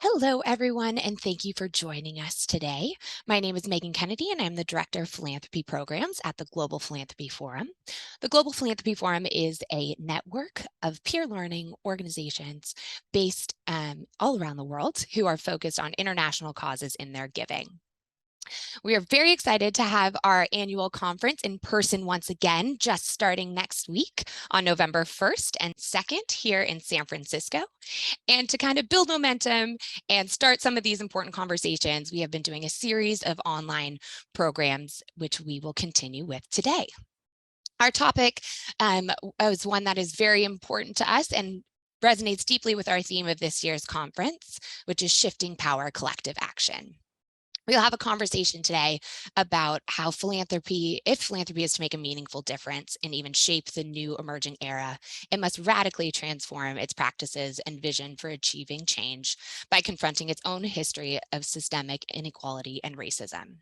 Hello, everyone, and thank you for joining us today. My name is Megan Kennedy, and I'm the Director of Philanthropy Programs at the Global Philanthropy Forum. The Global Philanthropy Forum is a network of peer learning organizations based all around the world who are focused on international causes in their giving. We are very excited to have our annual conference in person once again, just starting next week on November 1st and 2nd here in San Francisco. And to kind of build momentum and start some of these important conversations, we have been doing a series of online programs, which we will continue with today. Our topic is one that is very important to us and resonates deeply with our theme of this year's conference, which is shifting power, collective action. We'll have a conversation today about how philanthropy, if philanthropy is to make a meaningful difference and even shape the new emerging era, it must radically transform its practices and vision for achieving change by confronting its own history of systemic inequality and racism.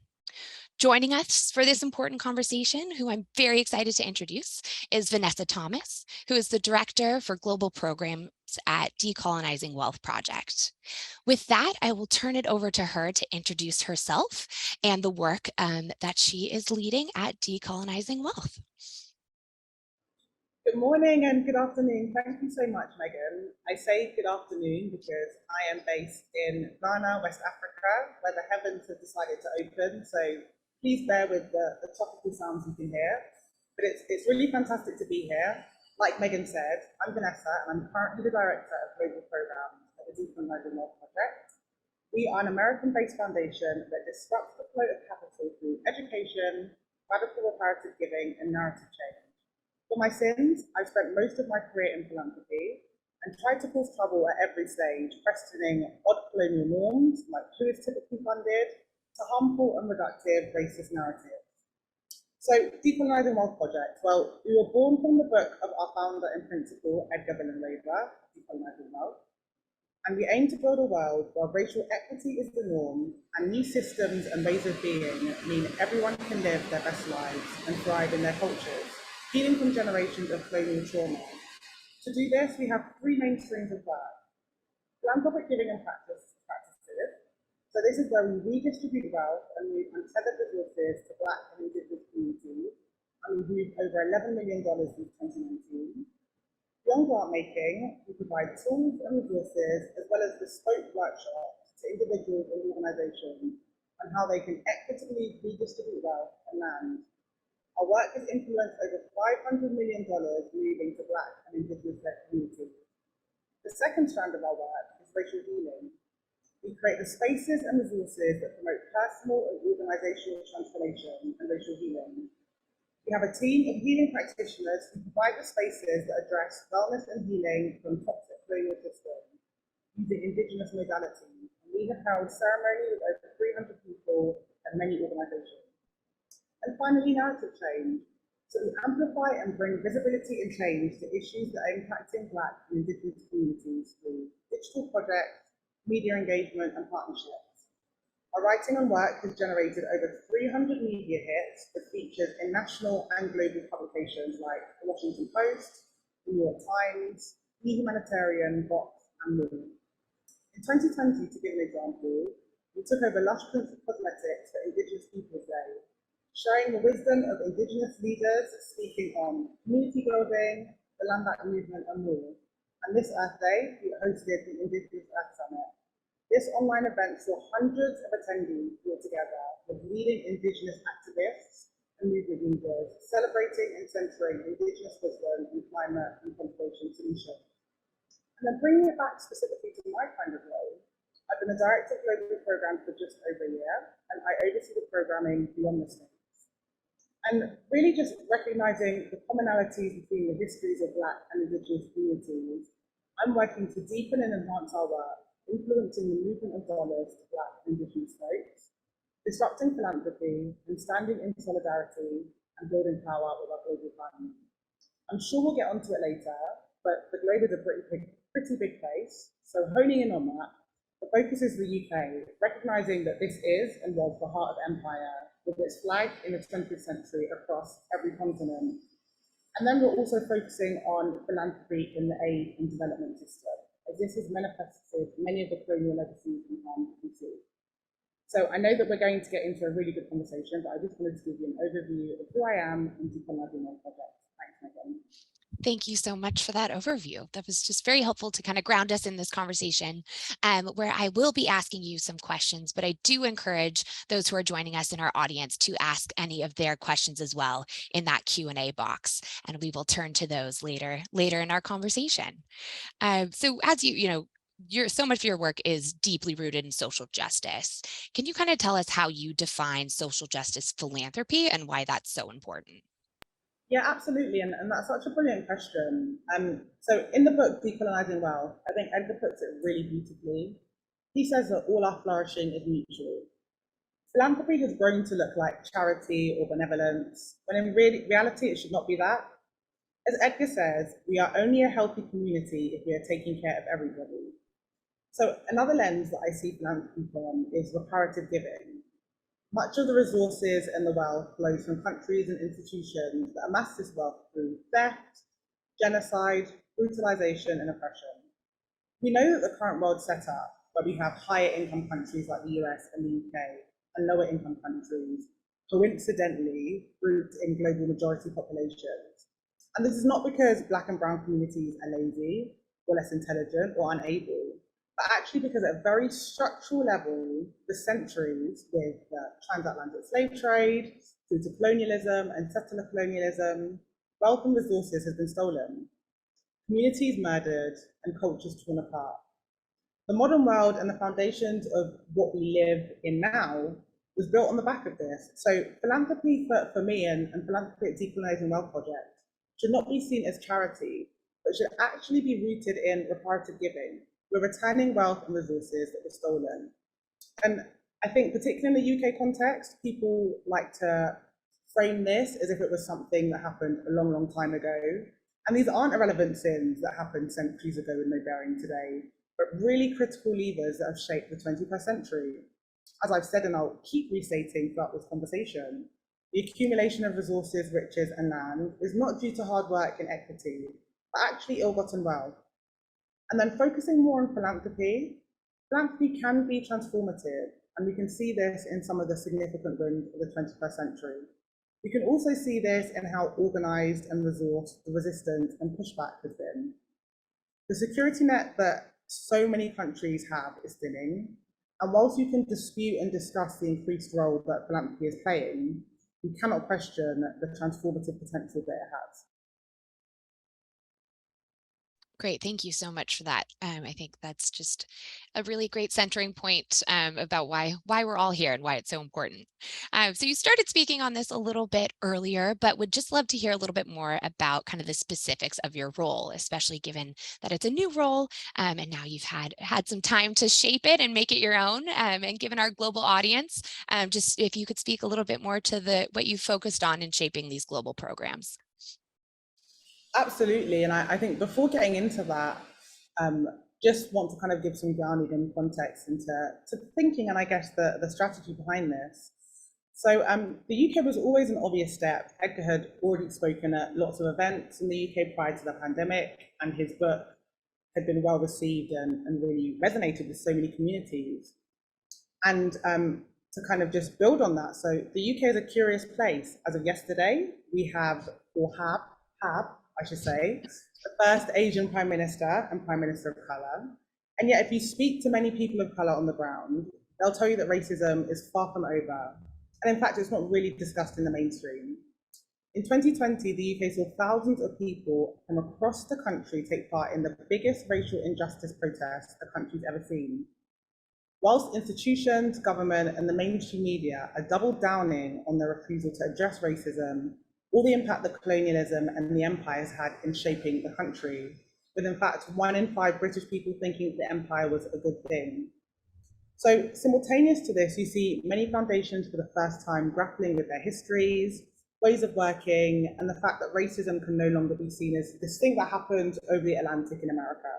Joining us for this important conversation, who I'm very excited to introduce, is Vanessa Thomas, who is the Director for Global Programs at Decolonizing Wealth Project. With that, I will turn it over to her to introduce herself and the work that she is leading at Decolonizing Wealth. Good morning and good afternoon. Thank you so much, Megan. I say good afternoon because I am based in Ghana, West Africa, where the heavens have decided to open. So please bear with the tropical sounds you can hear. But it's really fantastic to be here. Like Megan said, I'm Vanessa and I'm currently the Director of Global Programs at the Decolonizing Wealth Project. We are an American-based foundation that disrupts the flow of capital through education, radical reparative giving, and narrative change. For my sins, I've spent most of my career in philanthropy and tried to cause trouble at every stage, questioning odd colonial norms, like who is typically funded, to harmful and reductive racist narratives. So, Decolonizing Wealth Project, well, we were born from the book of our founder and principal, Edgar Villanueva, Decolonizing Wealth, and we aim to build a world where racial equity is the norm and new systems and ways of being mean everyone can live their best lives and thrive in their cultures, healing from generations of colonial trauma. To do this, we have three main streams of work: philanthropic giving and practices. So this is where we redistribute wealth and move untethered resources to Black and Indigenous communities, and we've moved over $11 million since 2019. Beyond grant making, we provide tools and resources as well as bespoke workshops to individuals and organizations on how they can equitably redistribute wealth and land. Our work has influenced over $500 million moving to Black and Indigenous-led communities. The second strand of our work is racial healing. We create the spaces and resources that promote personal and organizational transformation and racial healing. We have a team of healing practitioners who provide the spaces that address wellness and healing from toxic colonial systems using Indigenous modalities. And we have held ceremony with over 300 people and many organizations. And finally, narrative change. So we amplify and bring visibility and change to issues that are impacting Black and Indigenous communities through digital projects, media engagement, and partnerships. Our writing and work has generated over 300 media hits with features in national and global publications like the Washington Post, the New York Times, The Humanitarian, Vox, and more. In 2020, to give an example, we took over Lush Cosmetics for Indigenous Peoples Day, sharing the wisdom of Indigenous leaders speaking on community building, the Land Back movement, and more. And this Earth Day, we hosted the Indigenous Earth Summit. This online event saw hundreds of attendees brought together with leading Indigenous activists and movement leaders, celebrating and centering Indigenous wisdom in climate and conservation solutions. And then bringing it back specifically to my kind of role, I've been a director of global programs for just over a year, and I oversee the programming beyond the States. And really just recognizing the commonalities between the histories of Black and Indigenous communities, I'm working to deepen and enhance our work, influencing the movement of dollars to Black and Indigenous folks, disrupting philanthropy, and standing in solidarity and building power with our global family. I'm sure we'll get onto it later, but the globe is a pretty big place, so honing in on that, the focus is the UK, recognizing that this is and was the heart of empire, with its flag in the 20th century across every continent. And then we're also focusing on philanthropy in the aid and development system. as this has manifested many of the colonial legacies and harms we see. So I know that we're going to get into a really good conversation, but I just wanted to give you an overview of who I am and Decolonizing Wealth Project. Thanks, Megan. Thank you so much for that overview. That was just very helpful to kind of ground us in this conversation, where I will be asking you some questions, but I do encourage those who are joining us in our audience to ask any of their questions as well in that Q&A box, and we will turn to those later in our conversation. So as so much of your work is deeply rooted in social justice. Can you kind of tell us how you define social justice philanthropy and why that's so important? Yeah, absolutely, and that's such a brilliant question. So in the book Decolonizing Wealth, I think Edgar puts it really beautifully. He says that all our flourishing is mutual. Philanthropy has grown to look like charity or benevolence, when in reality it should not be that. As Edgar says, we are only a healthy community if we are taking care of everybody. So another lens that I see philanthropy from is reparative giving. Much of the resources and the wealth flows from countries and institutions that amass this wealth through theft, genocide, brutalization, and oppression. We know that the current world setup, where we have higher income countries like the US and the UK, and lower income countries, coincidentally grouped in global majority populations. And this is not because Black and brown communities are lazy or less intelligent or unable, but actually because at a very structural level, the centuries with the transatlantic slave trade, through to colonialism and settler colonialism, wealth and resources has been stolen, communities murdered, and cultures torn apart. The modern world and the foundations of what we live in now was built on the back of this. So philanthropy for me and philanthropy at Decolonizing Wealth Project should not be seen as charity, but should actually be rooted in reparative giving. We're returning wealth and resources that were stolen. And I think particularly in the UK context, people like to frame this as if it was something that happened a long, long time ago. And these aren't irrelevant sins that happened centuries ago with no bearing today, but really critical levers that have shaped the 21st century. As I've said, and I'll keep restating throughout this conversation, the accumulation of resources, riches, and land is not due to hard work and equity, but actually ill-gotten wealth. And then focusing more on philanthropy can be transformative, and we can see this in some of the significant wins of the 21st century. We can also see this in how organized and resourced the resistance and pushback has been. The security net that so many countries have is thinning, and whilst you can dispute and discuss the increased role that philanthropy is playing, we cannot question the transformative potential that it has. Great. Thank you so much for that. I think that's just a really great centering point about why we're all here and why it's so important. So you started speaking on this a little bit earlier, but would just love to hear a little bit more about kind of the specifics of your role, especially given that it's a new role and now you've had some time to shape it and make it your own. And given our global audience, just if you could speak a little bit more to what you focused on in shaping these global programs. Absolutely, and I think before getting into that, just want to kind of give some grounding and context into thinking and I guess the strategy behind this. So the UK was always an obvious step. Edgar had already spoken at lots of events in the UK prior to the pandemic, and his book had been well received and really resonated with so many communities. And to kind of just build on that, so the UK is a curious place. As of yesterday, we have I should say, the first Asian Prime Minister and Prime Minister of colour. And yet, if you speak to many people of colour on the ground, they'll tell you that racism is far from over. And in fact, it's not really discussed in the mainstream. In 2020, the UK saw thousands of people from across the country take part in the biggest racial injustice protest the country's ever seen. Whilst institutions, government, and the mainstream media are double downing on their refusal to address racism, all the impact that colonialism and the empire has had in shaping the country, with in fact 1 in 5 British people thinking the empire was a good thing. So simultaneous to this, you see many foundations for the first time grappling with their histories, ways of working, and the fact that racism can no longer be seen as this thing that happened over the Atlantic in America.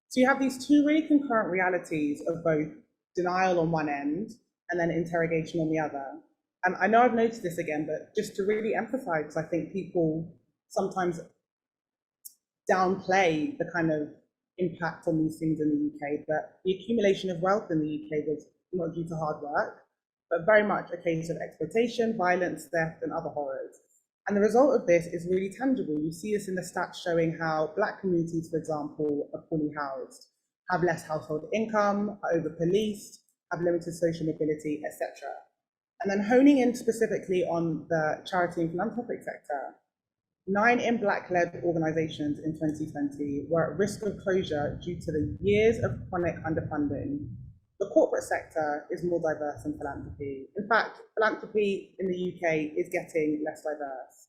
So you have these two really concurrent realities of both denial on one end and then interrogation on the other. And I know I've noticed this again, but just to really emphasize, because I think people sometimes downplay the kind of impact on these things in the UK, but the accumulation of wealth in the UK was not due to hard work, but very much a case of exploitation, violence, theft, and other horrors. And the result of this is really tangible. You see this in the stats showing how Black communities, for example, are poorly housed, have less household income, are over-policed, have limited social mobility, etc. And then honing in specifically on the charity and philanthropic sector, 9 in Black-led organizations in 2020 were at risk of closure due to the years of chronic underfunding. The corporate sector is more diverse than philanthropy. In fact, philanthropy in the UK is getting less diverse.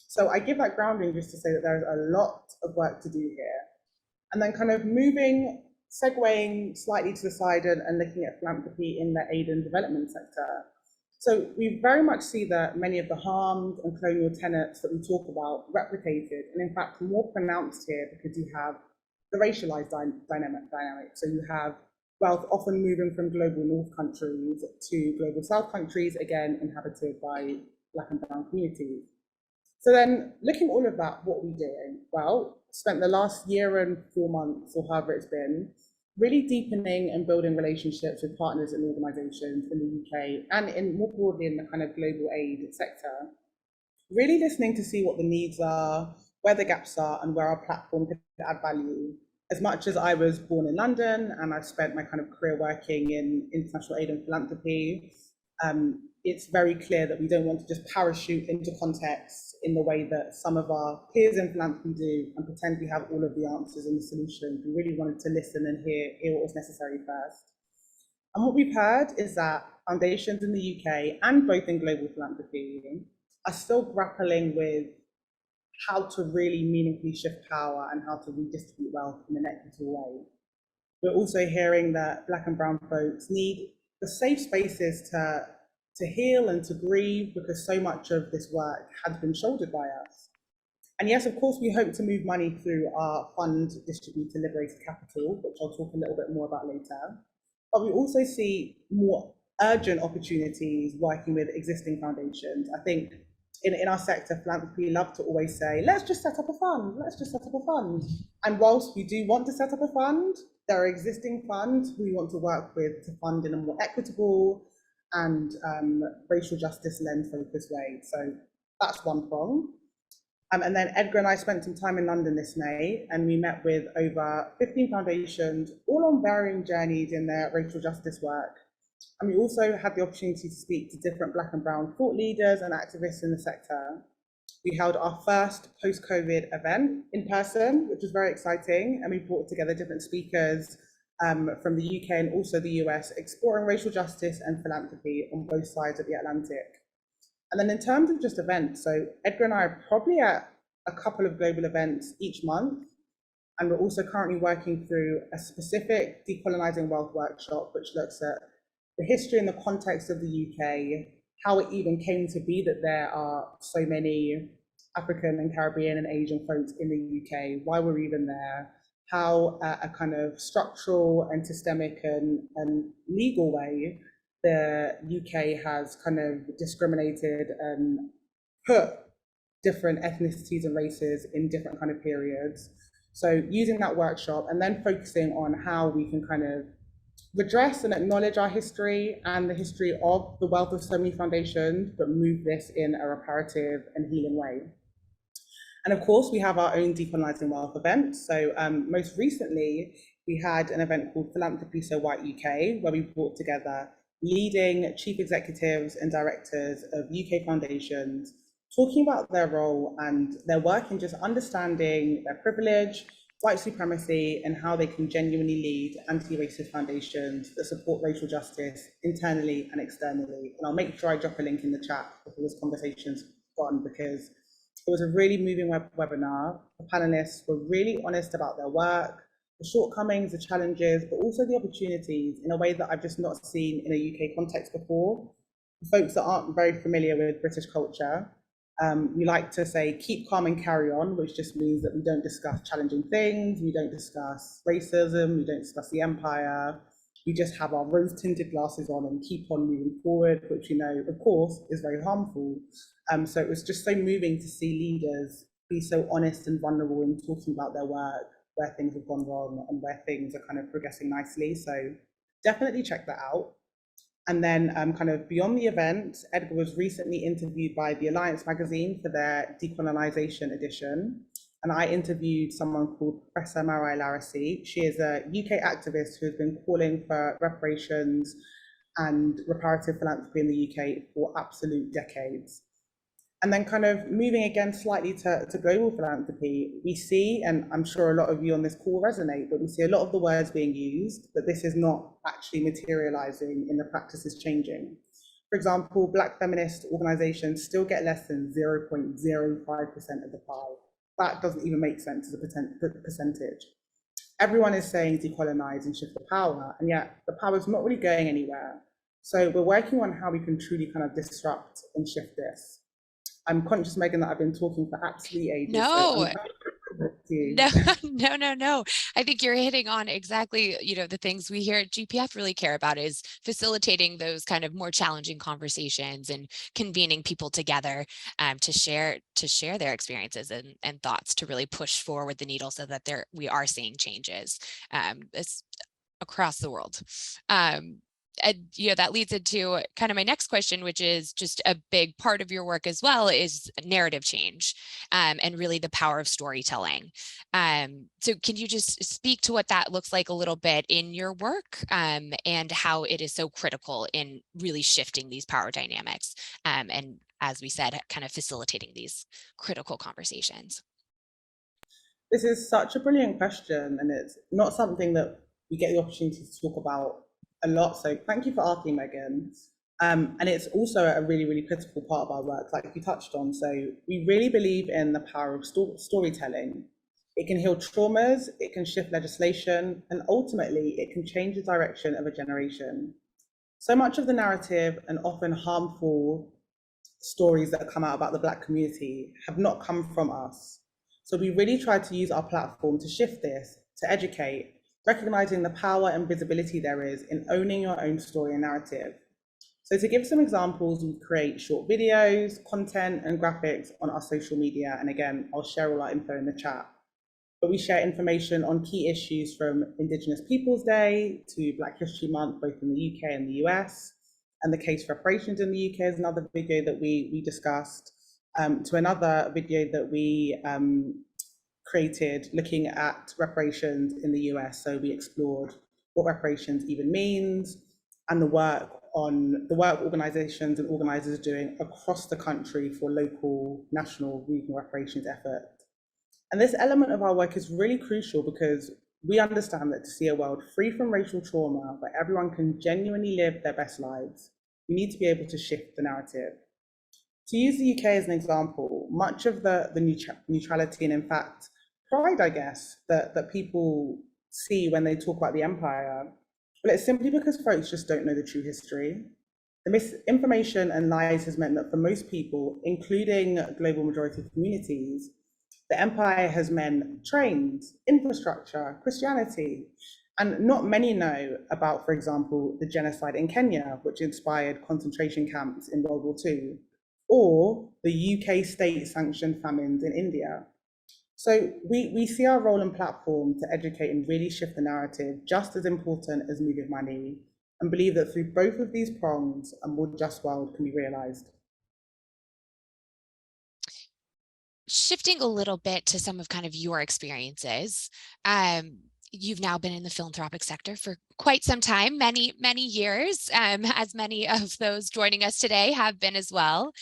So I give that grounding just to say that there is a lot of work to do here. And then kind of segueing slightly to the side and looking at philanthropy in the aid and development sector. So we very much see that many of the harmed and colonial tenets that we talk about replicated, and in fact more pronounced here because you have the racialized dynamic. So you have wealth often moving from global north countries to global south countries, again inhabited by Black and brown communities. So then looking at all of that, what are we doing? Well, spent the last year and 4 months or however it's been, really deepening and building relationships with partners and organizations in the UK and more broadly in the kind of global aid sector, really listening to see what the needs are, where the gaps are, and where our platform can add value. As much as I was born in London and I've spent my kind of career working in international aid and philanthropy, it's very clear that we don't want to just parachute into context in the way that some of our peers in philanthropy do and pretend we have all of the answers and the solutions. We really wanted to listen and hear what was necessary first. And what we've heard is that foundations in the UK and both in global philanthropy are still grappling with how to really meaningfully shift power and how to redistribute wealth in an equitable way. We're also hearing that Black and brown folks need the safe spaces to heal and to grieve because so much of this work has been shouldered by us. And yes, of course, we hope to move money through our fund distributed Liberated Capital, which I'll talk a little bit more about later. But we also see more urgent opportunities working with existing foundations. I think in our sector, philanthropy love to always say, let's just set up a fund, let's just set up a fund. And whilst we do want to set up a fund, there are existing funds who we want to work with to fund in a more equitable and racial justice lens focused way. So that's one prong. And then Edgar and I spent some time in London this May, and we met with over 15 foundations, all on varying journeys in their racial justice work. And we also had the opportunity to speak to different Black and brown thought leaders and activists in the sector. We held our first post-COVID event in person, which was very exciting, and we brought together different speakers from the UK and also the US, exploring racial justice and philanthropy on both sides of the Atlantic. And then in terms of just events, so Edgar and I are probably at a couple of global events each month, and we're also currently working through a specific Decolonizing Wealth workshop, which looks at the history and the context of the UK, how it even came to be that there are so many African and Caribbean and Asian folks in the UK, why we're even there, how a kind of structural and systemic and legal way the UK has kind of discriminated and put different ethnicities and races in different kind of periods. So using that workshop and then focusing on how we can kind of redress and acknowledge our history and the history of the wealth of so many foundations, but move this in a reparative and healing way. And of course, we have our own Decolonizing Wealth event. So most recently, we had an event called Philanthropy So White UK, where we brought together leading chief executives and directors of UK foundations, talking about their role and their work in just understanding their privilege, white supremacy, and how they can genuinely lead anti-racist foundations that support racial justice internally and externally. And I'll make sure I drop a link in the chat before this conversation's gone, because it was a really moving webinar. The panelists were really honest about their work, the shortcomings, the challenges, but also the opportunities in a way that I've just not seen in a UK context before. For folks that aren't very familiar with British culture, we like to say, keep calm and carry on, which just means that we don't discuss challenging things, we don't discuss racism, we don't discuss the empire, we just have our rose-tinted glasses on and keep on moving forward, which we know, of course, is very harmful. So it was just so moving to see leaders be so honest and vulnerable in talking about their work, where things have gone wrong and where things are kind of progressing nicely. So definitely check that out. And then kind of beyond the event, Edgar was recently interviewed by the Alliance magazine for their decolonization edition. And I interviewed someone called Professor Marai Larissy. She is a UK activist who has been calling for reparations and reparative philanthropy in the UK for absolute decades. And then kind of moving again slightly to global philanthropy, we see, and I'm sure a lot of you on this call resonate, but we see a lot of the words being used, but this is not actually materializing in the practices changing. For example, Black feminist organizations still get less than 0.05% of the pie. That doesn't even make sense as a percentage. Everyone is saying decolonize and shift the power, and yet the power is not really going anywhere. So we're working on how we can truly kind of disrupt and shift this. I'm conscious, Megan, that I've been talking for absolutely ages. No, so no. I think you're hitting on exactly, the things we here at GPF really care about is facilitating those kind of more challenging conversations and convening people together to share their experiences and thoughts to really push forward the needle so that we are seeing changes across the world. And that leads into kind of my next question, which is just a big part of your work as well is narrative change and really the power of storytelling. So can you just speak to what that looks like a little bit in your work and how it is so critical in really shifting these power dynamics and, as we said, kind of facilitating these critical conversations? this is such a brilliant question, and it's not something that we get the opportunity to talk about a lot. So thank you for asking, Megan. And it's also a really, really critical part of our work, like you touched on. So we really believe in the power of storytelling. It can heal traumas, it can shift legislation, and ultimately it can change the direction of a generation. So much of the narrative and often harmful stories that come out about the Black community have not come from us. So we really try to use our platform to shift this, to educate, recognizing the power and visibility there is in owning your own story and narrative. So to give some examples, we create short videos, content, and graphics on our social media. And again, I'll share all our info in the chat. But we share information on key issues from Indigenous Peoples Day to Black History Month, both in the UK and the US. And the case for reparations in the UK is another video that we discussed, to another video that we created looking at reparations in the US. So we explored what reparations even means and the work organizations and organizers are doing across the country for local, national, regional reparations effort. And this element of our work is really crucial because we understand that to see a world free from racial trauma, where everyone can genuinely live their best lives, we need to be able to shift the narrative. To use the UK as an example, much of the neutrality and in fact pride, I guess, that people see when they talk about the empire, well, it's simply because folks just don't know the true history. The misinformation and lies has meant that for most people, including global majority of communities, the empire has meant trains, infrastructure, Christianity, and not many know about, for example, the genocide in Kenya, which inspired concentration camps in World War II, or the UK state-sanctioned famines in India. So we see our role and platform to educate and really shift the narrative just as important as moving money, and believe that through both of these prongs, a more just world can be realized. Shifting a little bit to some of kind of your experiences, you've now been in the philanthropic sector for quite some time, many years, as many of those joining us today have been as well.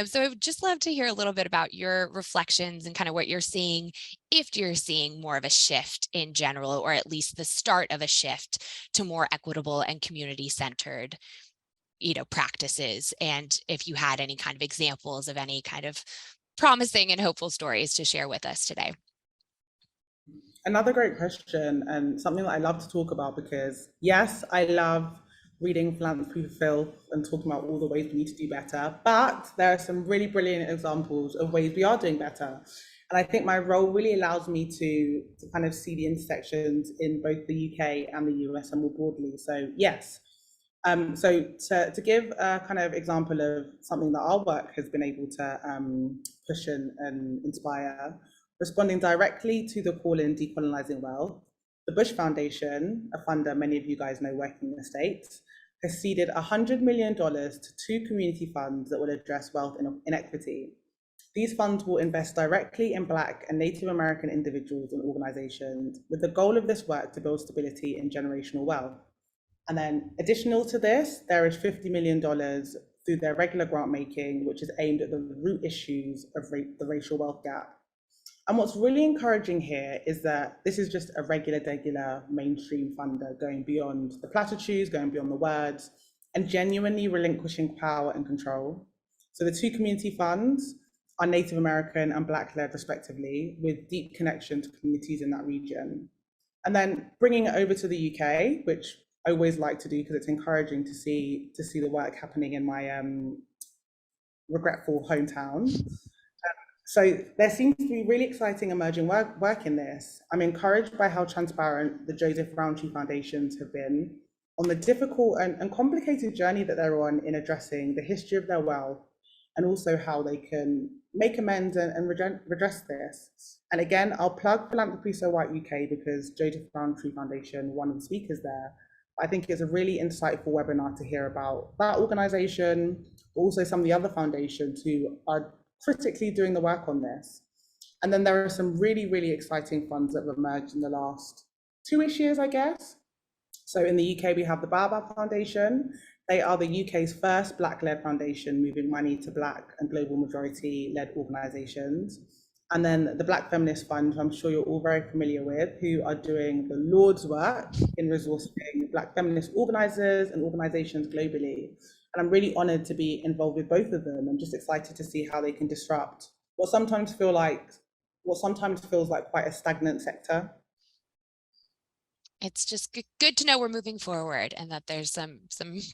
So I would just love to hear a little bit about your reflections and kind of what you're seeing, if you're seeing more of a shift in general, or at least the start of a shift to more equitable and community-centered practices, and if you had any kind of examples of any kind of promising and hopeful stories to share with us today. Another great question, and something that I love to talk about, because yes, I love reading Philanthropy for Filth and talking about all the ways we need to do better, but there are some really brilliant examples of ways we are doing better. And I think my role really allows me to kind of see the intersections in both the UK and the US and more broadly. So yes, so to give a kind of example of something that our work has been able to push and inspire, Responding directly to the call in Decolonizing Wealth, the Bush Foundation, a funder many of you guys know working in the States, has seeded $100 million to two community funds that will address wealth inequity. These funds will invest directly in Black and Native American individuals and organizations, with the goal of this work to build stability and generational wealth. And then additional to this, there is $50 million through their regular grant making, which is aimed at the root issues of the racial wealth gap. And what's really encouraging here is that this is just a regular mainstream funder going beyond the platitudes, going beyond the words, and genuinely relinquishing power and control. So the two community funds are Native American and Black-led respectively, with deep connection to communities in that region. And then bringing it over to the UK, which I always like to do because it's encouraging to see the work happening in my regretful hometown. So there seems to be really exciting emerging work in this. I'm encouraged by how transparent the Joseph Rowntree Foundations have been on the difficult and complicated journey that they're on in addressing the history of their wealth, and also how they can make amends and redress this. And again, I'll plug Philanthropy So White UK because Joseph Rowntree Foundation, one of the speakers there, I think it's a really insightful webinar to hear about that organisation, but also some of the other foundations who are critically doing the work on this. And then there are some really exciting funds that have emerged in the last 2-ish years, I guess. So in the UK, we have the Baobab Foundation. They are the UK's first Black-led foundation, moving money to Black and global majority-led organisations. And then the Black Feminist Fund, who I'm sure you're all very familiar with, who are doing the Lord's work in resourcing Black feminist organisers and organisations globally. And I'm really honoured to be involved with both of them. I'm just excited to see how they can disrupt what sometimes feels like quite a stagnant sector. It's just good to know we're moving forward and that there's some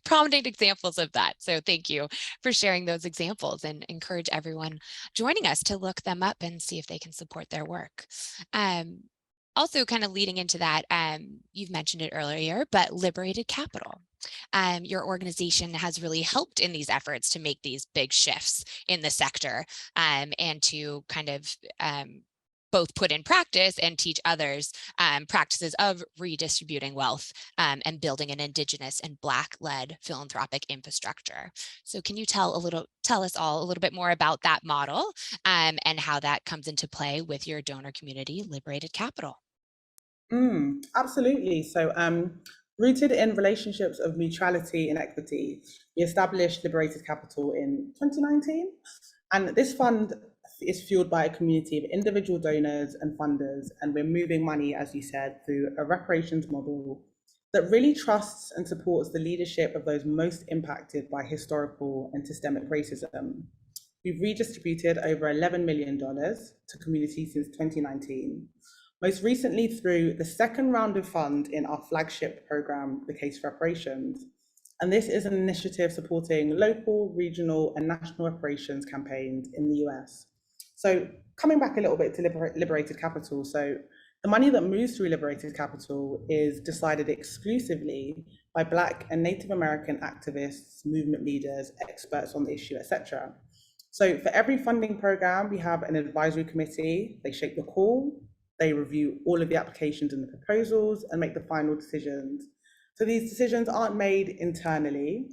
prominent examples of that. So thank you for sharing those examples, and encourage everyone joining us to look them up and see if they can support their work. Also kind of leading into that, you've mentioned it earlier, but Liberated Capital. Your organization has really helped in these efforts to make these big shifts in the sector, and to kind of both put in practice and teach others practices of redistributing wealth, and building an Indigenous and Black-led philanthropic infrastructure. So can you tell us all a little bit more about that model, and how that comes into play with your donor community, Liberated Capital? Absolutely. So rooted in relationships of mutuality and equity, we established Liberated Capital in 2019. And this fund is fueled by a community of individual donors and funders, and we're moving money, as you said, through a reparations model that really trusts and supports the leadership of those most impacted by historical and systemic racism. We've redistributed over $11 million to communities since 2019, most recently through the second round of fund in our flagship program, the Case for Reparations. And this is an initiative supporting local, regional, and national reparations campaigns in the US. So coming back a little bit to Liberated Capital, so the money that moves through Liberated Capital is decided exclusively by Black and Native American activists, movement leaders, experts on the issue, etc. So for every funding program, we have an advisory committee. They shape the call, they review all of the applications and the proposals, and make the final decisions. So these decisions aren't made internally.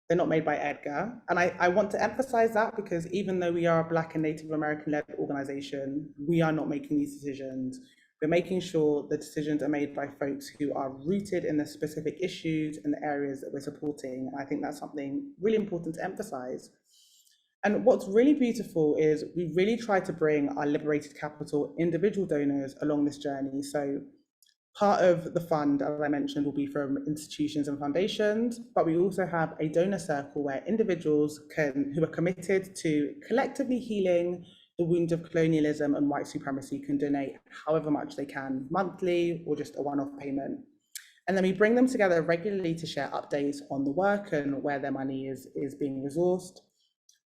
They're not made by Edgar. And I want to emphasize that, because even though we are a Black and Native American-led organization, we are not making these decisions. We're making sure the decisions are made by folks who are rooted in the specific issues and the areas that we're supporting. And I think that's something really important to emphasize. And what's really beautiful is we really try to bring our Liberated Capital individual donors along this journey. So part of the fund, as I mentioned, will be from institutions and foundations, but we also have a donor circle where individuals who are committed to collectively healing the wounds of colonialism and white supremacy can donate however much they can, monthly or just a one-off payment. And then we bring them together regularly to share updates on the work and where their money is being resourced.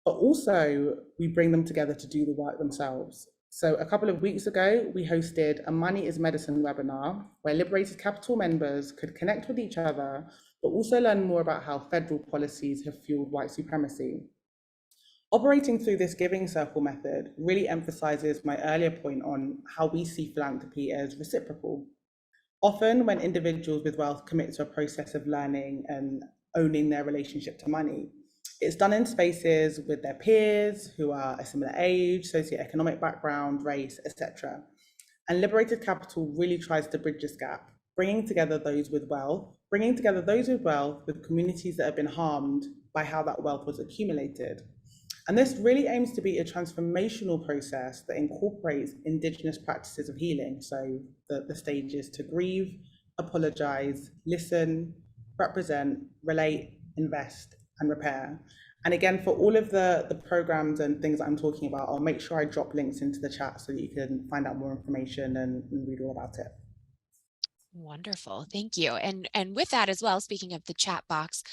But also we bring them together to do the work themselves. So a couple of weeks ago, we hosted a Money is Medicine webinar where Liberated Capital members could connect with each other, but also learn more about how federal policies have fueled white supremacy. Operating through this giving circle method really emphasizes my earlier point on how we see philanthropy as reciprocal. Often, when individuals with wealth commit to a process of learning and owning their relationship to money, it's done in spaces with their peers who are a similar age, socioeconomic background, race, etc. And Liberated Capital really tries to bridge this gap, bringing together those with wealth with communities that have been harmed by how that wealth was accumulated. And this really aims to be a transformational process that incorporates Indigenous practices of healing. So the stages to grieve, apologize, listen, represent, relate, invest, and repair. And again, for all of the programs and things that I'm talking about, I'll make sure I drop links into the chat so that you can find out more information and read all about it. Wonderful. Thank you. And with that as well, speaking of the chat box,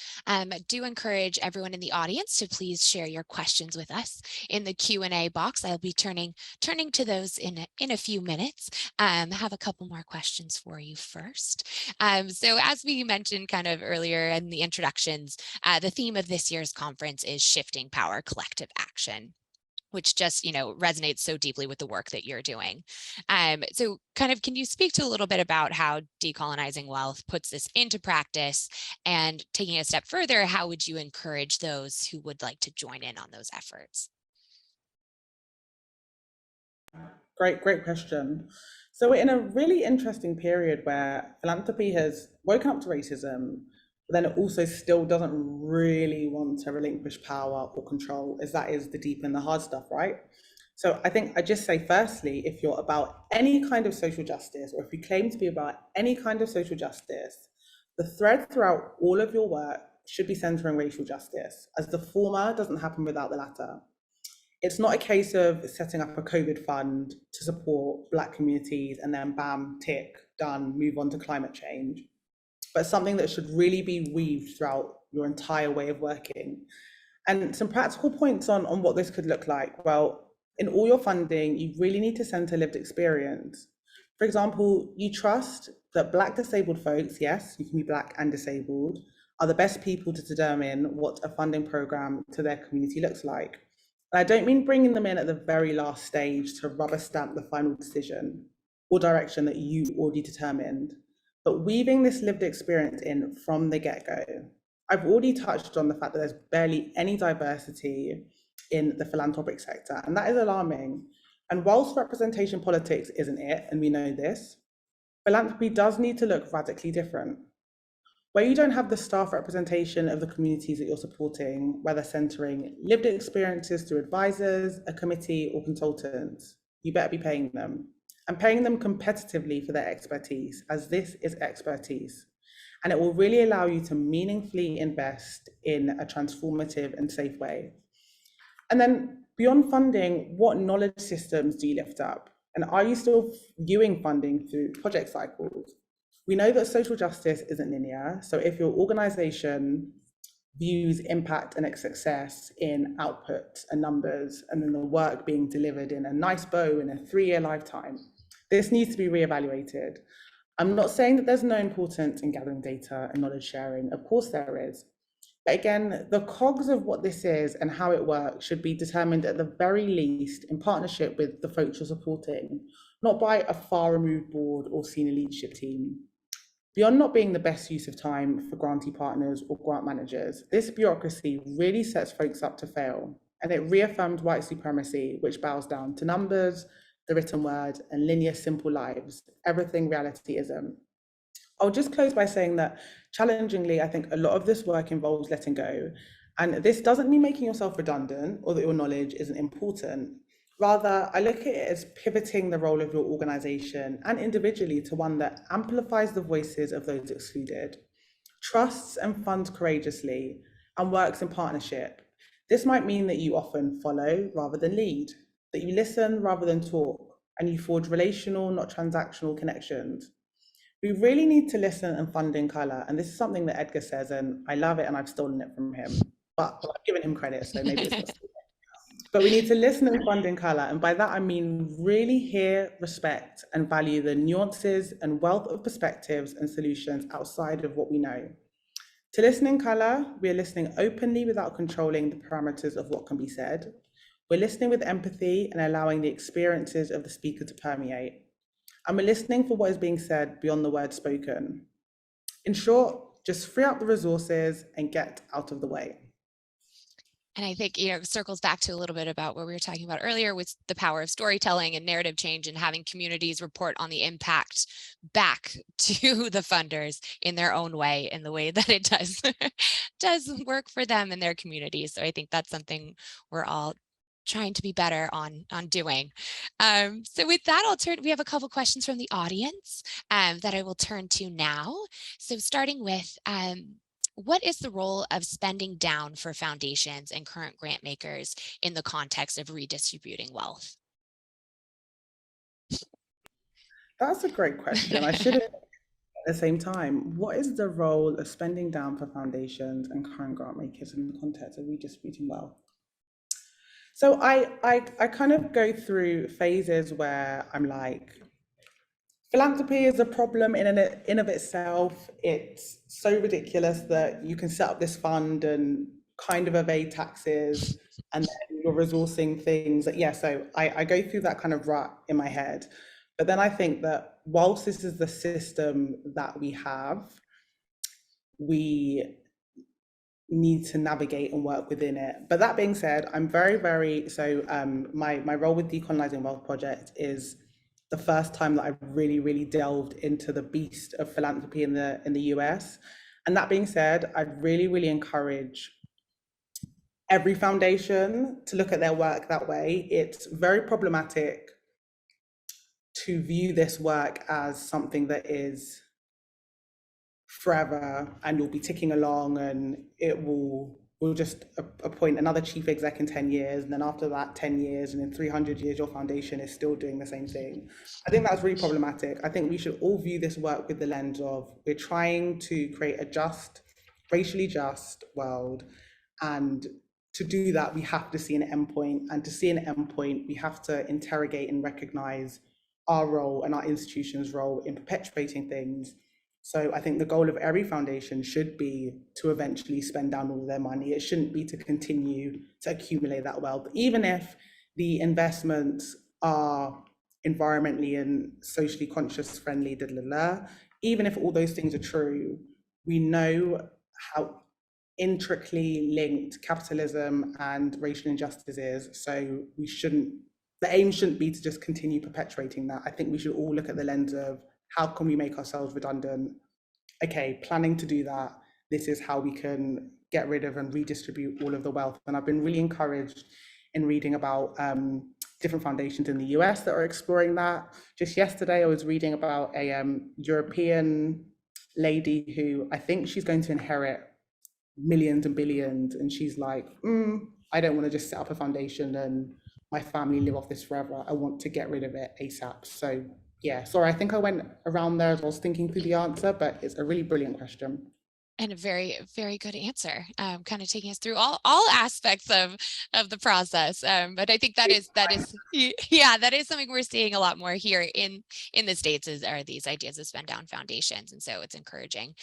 do encourage everyone in the audience to please share your questions with us in the Q&A box. I'll be turning to those in a few minutes. Have a couple more questions for you first. So as we mentioned kind of earlier in the introductions, the theme of this year's conference is Shifting Power, Collective Action, which just, resonates so deeply with the work that you're doing. So kind of, can you speak to a little bit about how Decolonizing Wealth puts this into practice, and taking a step further, how would you encourage those who would like to join in on those efforts? Great question. So we're in a really interesting period where philanthropy has woken up to racism, but then it also still doesn't really want to relinquish power or control, as that is the deep and the hard stuff, right? So I think I just say, firstly, if you're about any kind of social justice, or if you claim to be about any kind of social justice, the thread throughout all of your work should be centering racial justice, as the former doesn't happen without the latter. It's not a case of setting up a COVID fund to support Black communities and then bam, tick, done, move on to climate change, but something that should really be weaved throughout your entire way of working. And some practical points on what this could look like. Well, in all your funding, you really need to center lived experience. For example, you trust that Black disabled folks, yes, you can be Black and disabled, are the best people to determine what a funding program to their community looks like. And I don't mean bringing them in at the very last stage to rubber stamp the final decision or direction that you already determined, but weaving this lived experience in from the get-go. I've already touched on the fact that there's barely any diversity in the philanthropic sector, and that is alarming. And whilst representation politics isn't it, and we know this, philanthropy does need to look radically different. Where you don't have the staff representation of the communities that you're supporting, whether centering lived experiences through advisors, a committee, or consultants, you better be paying them, and paying them competitively for their expertise, as this is expertise. And it will really allow you to meaningfully invest in a transformative and safe way. And then beyond funding, what knowledge systems do you lift up? And are you still viewing funding through project cycles? We know that social justice isn't linear. So if your organization views impact and its success in output and numbers, and then the work being delivered in a nice bow in a 3-year lifetime, this needs to be reevaluated. I'm not saying that there's no importance in gathering data and knowledge sharing. Of course there is. But again, the cogs of what this is and how it works should be determined at the very least in partnership with the folks you're supporting, not by a far removed board or senior leadership team. Beyond not being the best use of time for grantee partners or grant managers, this bureaucracy really sets folks up to fail, and it reaffirms white supremacy, which bows down to numbers, the written word, and linear simple lives, everything reality isn't. I'll just close by saying that, challengingly, I think a lot of this work involves letting go. And this doesn't mean making yourself redundant or that your knowledge isn't important. Rather, I look at it as pivoting the role of your organization and individually to one that amplifies the voices of those excluded, trusts and funds courageously, and works in partnership. This might mean that you often follow rather than lead, that you listen rather than talk, and you forge relational, not transactional connections. We really need to listen and fund in colour, and this is something that Edgar says, and I love it, and I've stolen it from him, but I've given him credit, so maybe it's just but we need to listen and fund in colour, and by that I mean really hear, respect, and value the nuances and wealth of perspectives and solutions outside of what we know. To listen in colour, we are listening openly without controlling the parameters of what can be said. We're listening with empathy and allowing the experiences of the speaker to permeate. And we're listening for what is being said beyond the words spoken. In short, just free up the resources and get out of the way. And I think, it circles back to a little bit about what we were talking about earlier with the power of storytelling and narrative change and having communities report on the impact back to the funders in their own way, in the way that it does work for them and their communities. So I think that's something we're all trying to be better on doing. So with that, we have a couple questions from the audience that I will turn to now. So starting with, what is the role of spending down for foundations and current grant makers in the context of redistributing wealth? That's a great question. I should have at the same time. What is the role of spending down for foundations and current grant makers in the context of redistributing wealth? So I kind of go through phases where I'm like, philanthropy is a problem in and of itself. It's so ridiculous that you can set up this fund and kind of evade taxes and then you're resourcing things. Yeah, so I go through that kind of rut in my head. But then I think that whilst this is the system that we have, we need to navigate and work within it. But that being said, I'm my role with Decolonizing Wealth Project is the first time that I've really delved into the beast of philanthropy in the US. And that being said, I'd really encourage every foundation to look at their work that way. It's very problematic to view this work as something that is forever and you'll be ticking along and we'll just appoint another chief exec in 10 years, and then after that 10 years, and in 300 years your foundation is still doing the same thing. I think that's really problematic. I think we should all view this work with the lens of, we're trying to create a just, racially just world, and to do that we have to see an endpoint, and to see an endpoint we have to interrogate and recognize our role and our institution's role in perpetuating things. So I think the goal of every foundation should be to eventually spend down all of their money. It shouldn't be to continue to accumulate that wealth, even if the investments are environmentally and socially conscious friendly, even if all those things are true, we know how intricately linked capitalism and racial injustice is. So the aim shouldn't be to just continue perpetuating that. I think we should all look at the lens of, how can we make ourselves redundant? Okay, planning to do that, this is how we can get rid of and redistribute all of the wealth. And I've been really encouraged in reading about different foundations in the US that are exploring that. Just yesterday, I was reading about a European lady who, I think she's going to inherit millions and billions. And she's like, I don't want to just set up a foundation and my family live off this forever. I want to get rid of it ASAP. So yeah, sorry, I think I went around there as I was thinking through the answer, but it's a really brilliant question. And a very good answer, kind of taking us through all aspects of the process. But I think that is yeah, that is something we're seeing a lot more here in the States, are these ideas of spend down foundations. And so it's encouraging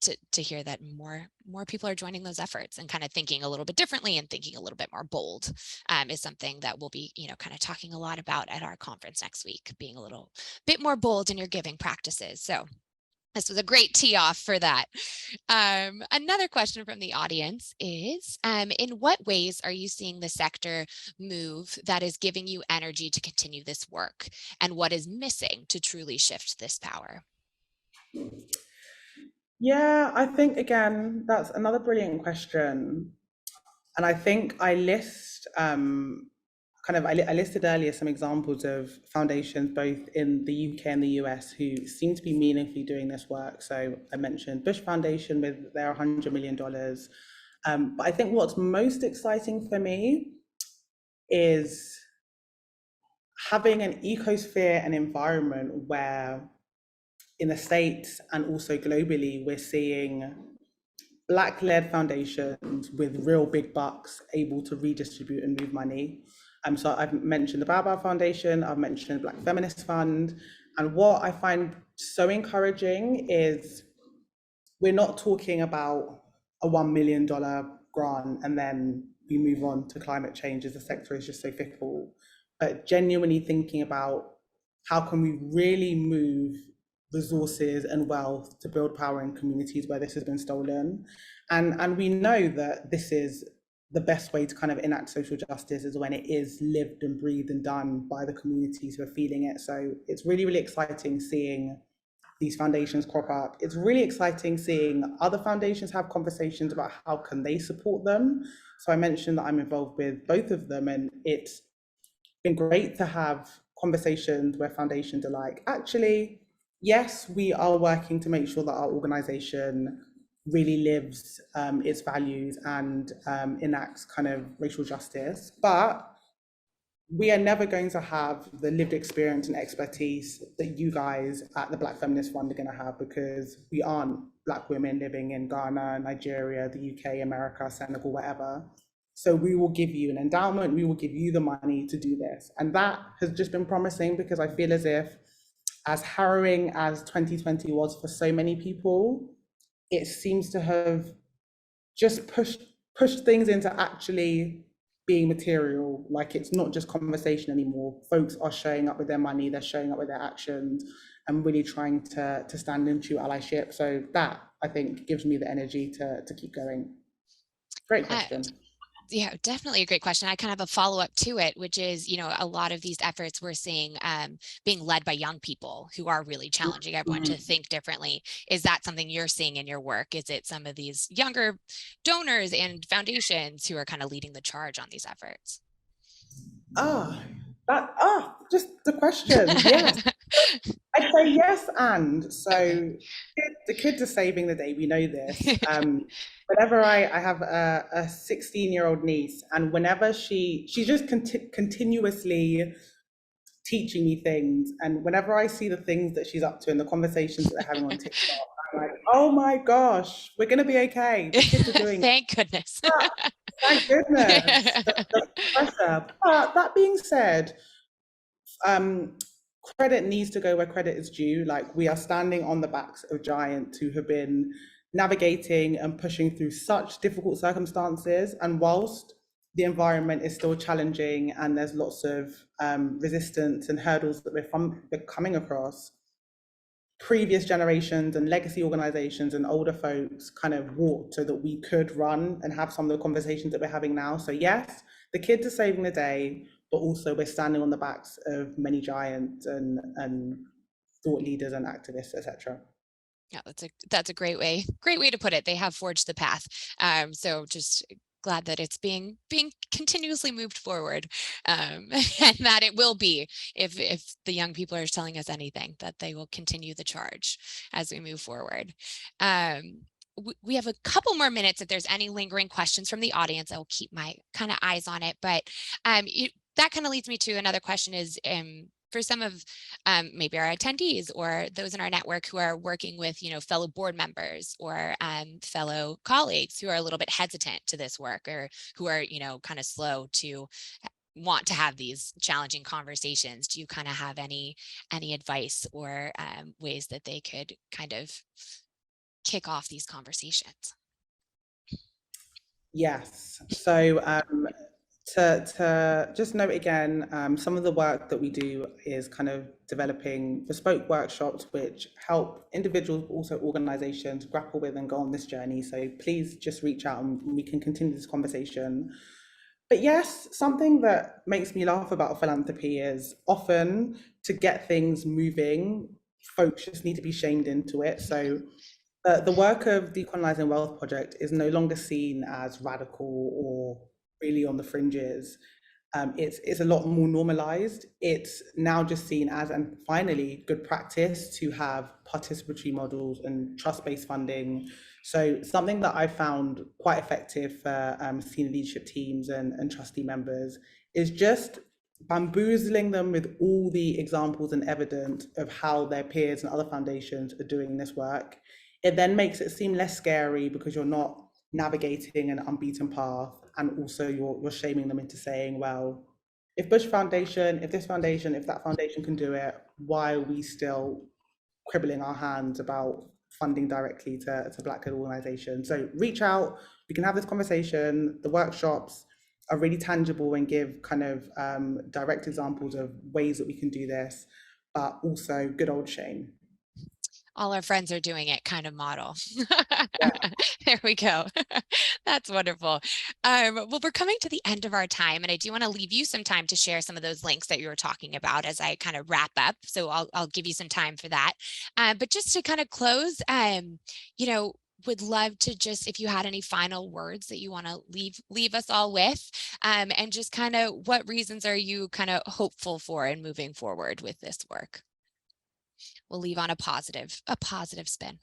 to hear that more people are joining those efforts and kind of thinking a little bit differently and thinking a little bit more bold, is something that we'll be, kind of talking a lot about at our conference next week, being a little bit more bold in your giving practices. So this was a great tee off for that. Another question from the audience is, in what ways are you seeing the sector move that is giving you energy to continue this work? And what is missing to truly shift this power? Yeah, I think, again, that's another brilliant question. And I think I listed earlier some examples of foundations both in the UK and the US who seem to be meaningfully doing this work. So I mentioned Bush Foundation with their $100 million. But I think what's most exciting for me is having an ecosphere and environment where, in the States and also globally, we're seeing Black-led foundations with real big bucks able to redistribute and move money. So I've mentioned the Bao Foundation, I've mentioned the Black Feminist Fund, and what I find so encouraging is we're not talking about a $1 million grant and then we move on to climate change as the sector is just so fickle, but genuinely thinking about how can we really move resources and wealth to build power in communities where this has been stolen. And we know that this is the best way to kind of enact social justice is when it is lived and breathed and done by the communities who are feeling it. So it's really, really exciting seeing these foundations crop up. It's really exciting seeing other foundations have conversations about how can they support them. So I mentioned that I'm involved with both of them, and it's been great to have conversations where foundations are like, actually, yes, we are working to make sure that our organization really lives its values and enacts kind of racial justice, but we are never going to have the lived experience and expertise that you guys at the Black Feminist Fund are going to have, because we aren't Black women living in Ghana, Nigeria, the UK, America, Senegal, whatever. So we will give you an endowment, we will give you the money to do this. And that has just been promising, because I feel as if, as harrowing as 2020 was for so many people, it seems to have just pushed things into actually being material. Like, it's not just conversation anymore. Folks are showing up with their money, they're showing up with their actions, and really trying to stand in true allyship. So that, I think, gives me the energy to keep going. Great question. Yeah, definitely a great question. I kind of have a follow-up to it, which is, a lot of these efforts we're seeing being led by young people who are really challenging everyone to think differently. Is that something you're seeing in your work? Is it some of these younger donors and foundations who are kind of leading the charge on these efforts? Just the question. Yes. I say yes, and so the kids are saving the day. We know this. Whenever I have a 16-year-old niece, and whenever she's just continuously teaching me things, and whenever I see the things that she's up to and the conversations that they're having on TikTok, I'm like, oh my gosh, we're gonna be okay. The kids are doing Thank goodness. thank goodness. The pressure. But that being said, credit needs to go where credit is due. Like, we are standing on the backs of giants who have been navigating and pushing through such difficult circumstances. And whilst the environment is still challenging and there's lots of resistance and hurdles that we're coming across, previous generations and legacy organizations and older folks kind of walked so that we could run and have some of the conversations that we're having now. So yes, the kids are saving the day, but also we're standing on the backs of many giants and thought leaders and activists, etc. Yeah, that's a great way to put it. They have forged the path. So just glad that it's being continuously moved forward, and that it will be, if the young people are telling us anything, that they will continue the charge as we move forward. We have a couple more minutes. If there's any lingering questions from the audience, I will keep my kind of eyes on it. But that kind of leads me to another question is, for some of maybe our attendees or those in our network who are working with, fellow board members or fellow colleagues who are a little bit hesitant to this work, or who are, kind of slow to want to have these challenging conversations, do you kind of have any advice or ways that they could kind of kick off these conversations? Yes. So to just note again, some of the work that we do is kind of developing bespoke workshops which help individuals, but also organizations, grapple with and go on this journey. So please just reach out and we can continue this conversation. But yes, something that makes me laugh about philanthropy is often, to get things moving, folks just need to be shamed into it. So the work of Decolonizing Wealth Project is no longer seen as radical or really on the fringes. It's a lot more normalized. It's now just seen as, and finally, good practice to have participatory models and trust-based funding. So something that I found quite effective for senior leadership teams and trustee members is just bamboozling them with all the examples and evidence of how their peers and other foundations are doing this work. It then makes it seem less scary, because you're not navigating an unbeaten path, and also you're shaming them into saying, well, if Bush Foundation, if this foundation, if that foundation can do it, why are we still cribbling our hands about funding directly to Black-led organisations. So reach out, we can have this conversation. The workshops are really tangible and give kind of direct examples of ways that we can do this, but also good old shame. All our friends are doing it kind of model. Yeah. There we go. That's wonderful. Well, we're coming to the end of our time, and I do want to leave you some time to share some of those links that you were talking about as I kind of wrap up. So I'll give you some time for that. But just to kind of close, you know, would love to just, if you had any final words that you want to leave us all with, and just kind of what reasons are you kind of hopeful for in moving forward with this work? We'll leave on a positive spin.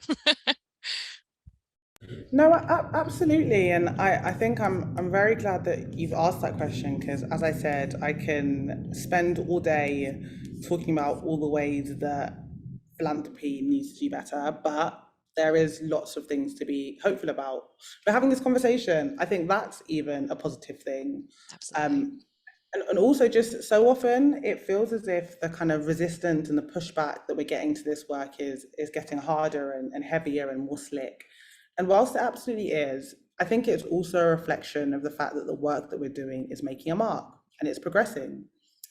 No, absolutely. And I think I'm very glad that you've asked that question, because as I said, I can spend all day talking about all the ways that philanthropy needs to do better, but there is lots of things to be hopeful about. But having this conversation, I think that's even a positive thing. Absolutely. And also, just so often it feels as if the kind of resistance and the pushback that we're getting to this work is getting harder and heavier and more slick. And whilst it absolutely is, I think it's also a reflection of the fact that the work that we're doing is making a mark and it's progressing.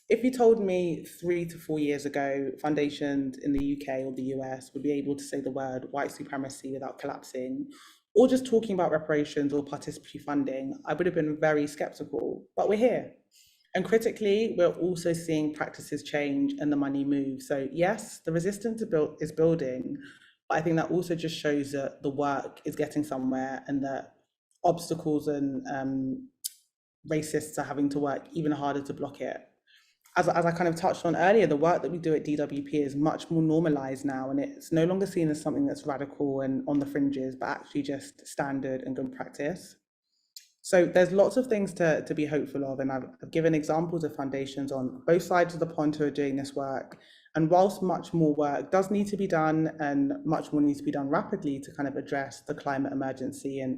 If you told me 3 to 4 years ago, foundations in the UK or the US would be able to say the word white supremacy without collapsing, or just talking about reparations or participatory funding, I would have been very skeptical, but we're here. And critically, we're also seeing practices change and the money move. So yes, the resistance is building, but I think that also just shows that the work is getting somewhere and that obstacles and racists are having to work even harder to block it. As I kind of touched on earlier, the work that we do at DWP is much more normalized now, and it's no longer seen as something that's radical and on the fringes, but actually just standard and good practice. So there's lots of things to be hopeful of, and I've given examples of foundations on both sides of the pond who are doing this work. And whilst much more work does need to be done, and much more needs to be done rapidly to kind of address the climate emergency and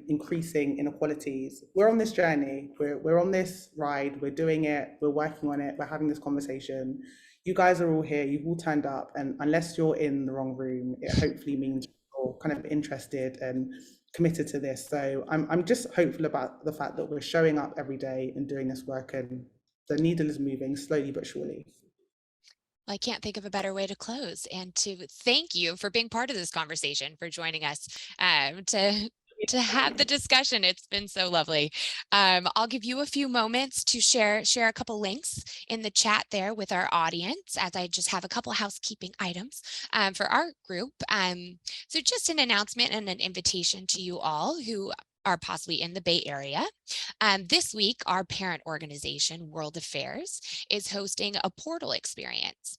increasing inequalities, we're on this journey, we're on this ride, we're doing it, we're working on it, we're having this conversation. You guys are all here, you've all turned up, and unless you're in the wrong room, it hopefully means you're kind of interested and committed to this. So I'm just hopeful about the fact that we're showing up every day and doing this work, and the needle is moving slowly but surely. Well, I can't think of a better way to close, and to thank you for being part of this conversation, for joining us to have the discussion. It's been so lovely. I'll give you a few moments to share a couple links in the chat there with our audience, as I just have a couple housekeeping items for our group. So just an announcement and an invitation to you all who are possibly in the Bay Area. This week, our parent organization, World Affairs, is hosting a portal experience.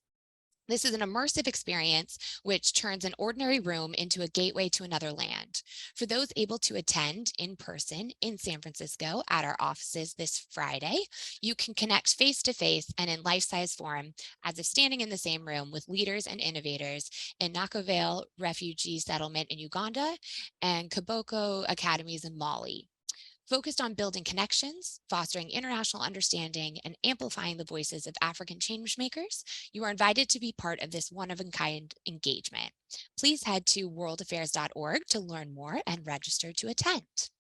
This is an immersive experience which turns an ordinary room into a gateway to another land. For those able to attend in person in San Francisco at our offices this Friday, you can connect face-to-face and in life-size form as if standing in the same room with leaders and innovators in Nakivale Refugee Settlement in Uganda and Kiboko Academies in Mali. Focused on building connections, fostering international understanding, and amplifying the voices of African changemakers, you are invited to be part of this one-of-a-kind engagement. Please head to worldaffairs.org to learn more and register to attend.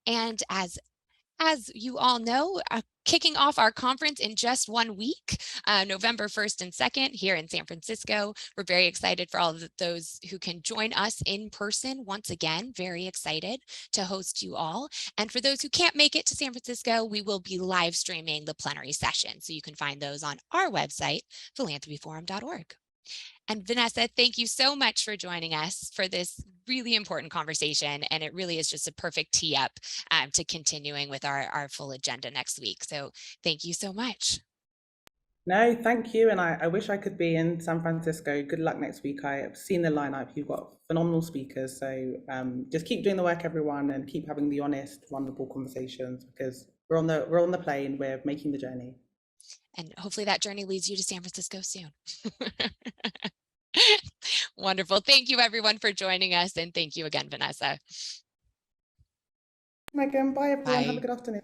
And as you all know, kicking off our conference in just 1 week, November 1st and 2nd here in San Francisco. We're very excited for all of those who can join us in person. Once again, very excited to host you all. And for those who can't make it to San Francisco, we will be live streaming the plenary session. So you can find those on our website, philanthropyforum.org. And Vanessa, thank you so much for joining us for this really important conversation. And it really is just a perfect tee up to continuing with our full agenda next week. So thank you so much. No, thank you. And I wish I could be in San Francisco. Good luck next week. I've seen the lineup. You've got phenomenal speakers. So just keep doing the work, everyone, and keep having the honest, vulnerable conversations, because we're on the plane. We're making the journey. And hopefully that journey leads you to San Francisco soon. Wonderful. Thank you, everyone, for joining us. And thank you again, Vanessa. Megan, bye, everyone. Bye. Have a good afternoon.